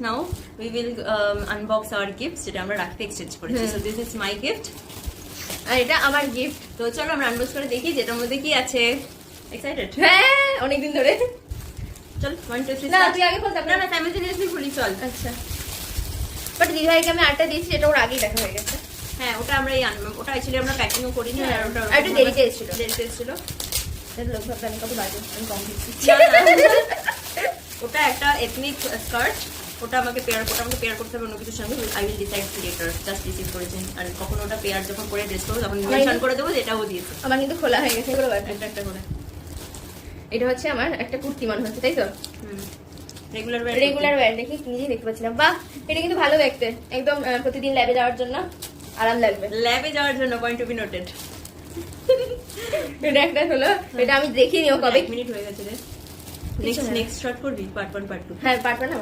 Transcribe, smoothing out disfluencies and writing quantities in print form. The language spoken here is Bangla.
now we will unbox our gifts যেটা আমরা রাখতে এক্সচেঞ্জ করেছি। So this is my gift আর এটা আমার গিফট। তো চলো আমরা আনবক্স করে দেখি যেটার মধ্যে কি আছে। এক্সাইটেড? হ্যাঁ অনেকদিন ধরে। চল 1 2 3 না তুই আগে বল। না না সাইমালটেনিয়াসলি খুলি চল। আচ্ছা বাট দিদিভাইকে আমি আটটা দিয়েছি, এটা ওর আগেই দেখা হয়ে গেছে। হ্যাঁ ওটা আমরা ওটা অ্যাকচুয়ালি আমরা প্যাকিংও করিনি, আর ওটা একটু দেরিতে এসেছিল। লোক ভাববে আমি কত বাজে, আমি কম দিচ্ছি। ওটা একটা এথনিক স্কার্ট, ওটা আমাকে পেয়ার করতে হবে অন্য কিছুর সঙ্গে। I will decide letter, just receive করেছেন। আর কখন ওটা পেয়ার যখন করে ড্রেস করবো তখন মেনশন করে দেবো যেটাও দিয়েছে। আমার কিন্তু খোলা হয়ে গেছে এগুলো। একটা করে এটা হচ্ছে আমার একটা কুর্তি মনে হচ্ছে, তাই তো? রেগুলার ওয়্যার দেখি নিজেই দেখতে পাচ্ছিলাম। বাহ এটা কিন্তু ভালো দেখতে, একদম প্রতিদিন ল্যাবে যাওয়ার জন্য আরাম লাগবে। ল্যাবে যাওয়ার জন্য পয়েন্ট টু বি নোটেড। এটা একটা হলো, এটা আমি দেখিনি ও কবে। 1 মিনিট হয়ে গেছে রে। নেক্সট শট করবি পার্ট 1 পার্ট 2। হ্যাঁ পার্ট 1 না